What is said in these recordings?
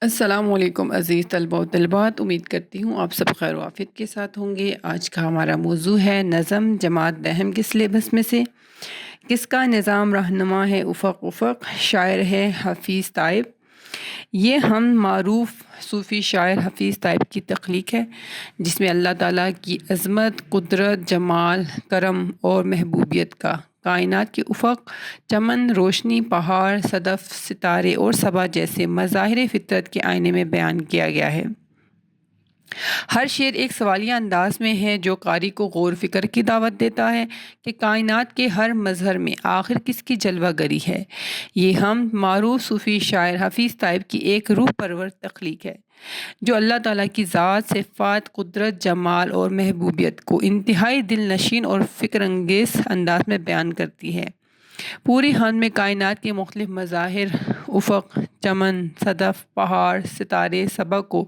السلام علیکم عزیز طلبہ و طالبات، امید کرتی ہوں آپ سب خیر و عافیت کے ساتھ ہوں گے۔ آج کا ہمارا موضوع ہے نظم جماعت دہم کے سلیبس میں سے کس کا نظام رہنما ہے افق افق، شاعر ہے حفیظ طیب۔ یہ ہم معروف صوفی شاعر حفیظ طیب کی تخلیق ہے، جس میں اللہ تعالیٰ کی عظمت، قدرت، جمال، کرم اور محبوبیت کا کائنات کے افق، چمن، روشنی، پہاڑ، صدف، ستارے اور صبا جیسے مظاہر فطرت کے آئینے میں بیان کیا گیا ہے۔ ہر شعر ایک سوالیہ انداز میں ہے جو قاری کو غور فکر کی دعوت دیتا ہے کہ کائنات کے ہر مظہر میں آخر کس کی جلوہ گری ہے۔ یہ ہم معروف صوفی شاعر حفیظ طیب کی ایک روح پرور تخلیق ہے، جو اللہ تعالیٰ کی ذات، صفات، قدرت، جمال اور محبوبیت کو انتہائی دل نشین اور فکر انگیز انداز میں بیان کرتی ہے۔ پوری ہند میں کائنات کے مختلف مظاہر، افق، چمن، صدف، پہاڑ، ستارے، صبا کو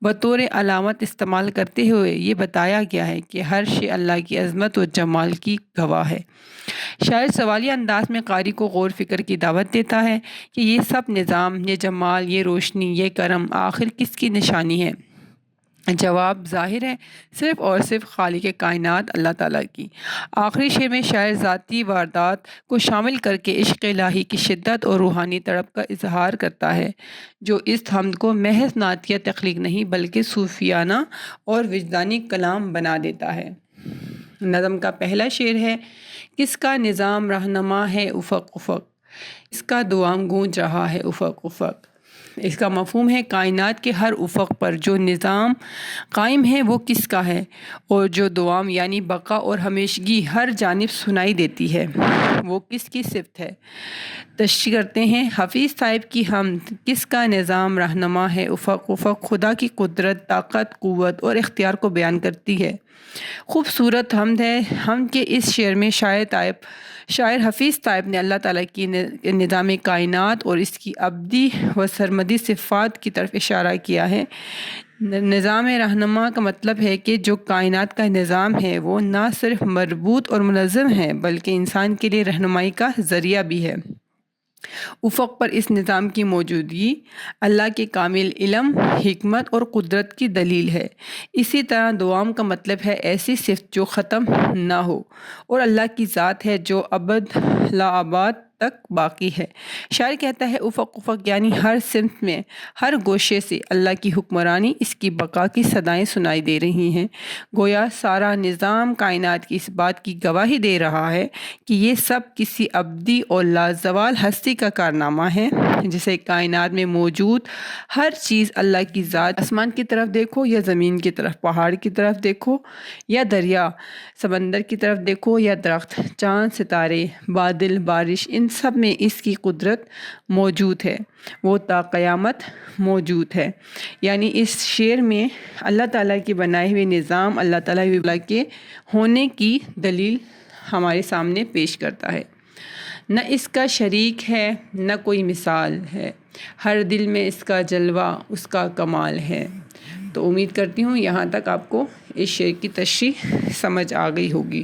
بطور علامت استعمال کرتے ہوئے یہ بتایا گیا ہے کہ ہر شے اللہ کی عظمت و جمال کی گواہ ہے۔ شاعر سوالیہ انداز میں قاری کو غور فکر کی دعوت دیتا ہے کہ یہ سب نظام، یہ جمال، یہ روشنی، یہ کرم آخر کس کی نشانی ہے؟ جواب ظاہر ہے، صرف اور صرف خالق کائنات اللہ تعالیٰ کی۔ آخری شعر میں شاعر ذاتی واردات کو شامل کر کے عشق الہی کی شدت اور روحانی تڑپ کا اظہار کرتا ہے، جو اس حمد کو محض نعتیہ تخلیق نہیں بلکہ صوفیانہ اور وجدانی کلام بنا دیتا ہے۔ نظم کا پہلا شعر ہے: کس کا نظام رہنما ہے افق افق، اس کا دوام گونج رہا ہے افق افق۔ اس کا مفہوم ہے کائنات کے ہر افق پر جو نظام قائم ہے وہ کس کا ہے، اور جو دوام یعنی بقا اور ہمیشگی ہر جانب سنائی دیتی ہے وہ کس کی صفت ہے۔ تشریح کرتے ہیں: حفیظ طیب کی حمد کس کا نظام رہنما ہے افق افق خدا کی قدرت، طاقت، قوت اور اختیار کو بیان کرتی ہے۔ خوبصورت حمد ہے۔ حمد کے اس شعر میں شاعر حفیظ طیب نے اللہ تعالیٰ کی نظام کائنات اور اس کی ابدی و سرمدی صفات کی طرف اشارہ کیا ہے۔ نظام رہنما کا مطلب ہے کہ جو کائنات کا نظام ہے وہ نہ صرف مربوط اور منظم ہے بلکہ انسان کے لیے رہنمائی کا ذریعہ بھی ہے۔ افق پر اس نظام کی موجودگی اللہ کے کامل علم، حکمت اور قدرت کی دلیل ہے۔ اسی طرح دوام کا مطلب ہے ایسی صفت جو ختم نہ ہو، اور اللہ کی ذات ہے جو ابد لآباد تک باقی ہے۔ شاعر کہتا ہے افق افق یعنی ہر سمت میں، ہر گوشے سے اللہ کی حکمرانی، اس کی بقا کی صدائیں سنائی دے رہی ہیں۔ گویا سارا نظام کائنات کی اس بات کی گواہی دے رہا ہے کہ یہ سب کسی ابدی اور لازوال ہستی کا کارنامہ ہے، جسے کائنات میں موجود ہر چیز اللہ کی ذات، آسمان کی طرف دیکھو یا زمین کی طرف، پہاڑ کی طرف دیکھو یا دریا، سمندر کی طرف دیکھو یا درخت، چاند، ستارے، بادل، بارش، ان سب میں اس کی قدرت موجود ہے، وہ تا قیامت موجود ہے۔ یعنی اس شعر میں اللہ تعالیٰ کے بنائے ہوئے نظام اللہ تعالیٰ کے ہونے کی دلیل ہمارے سامنے پیش کرتا ہے۔ نہ اس کا شریک ہے نہ کوئی مثال ہے، ہر دل میں اس کا جلوہ اس کا کمال ہے۔ تو امید کرتی ہوں یہاں تک آپ کو اس شعر کی تشریح سمجھ آ گئی ہوگی۔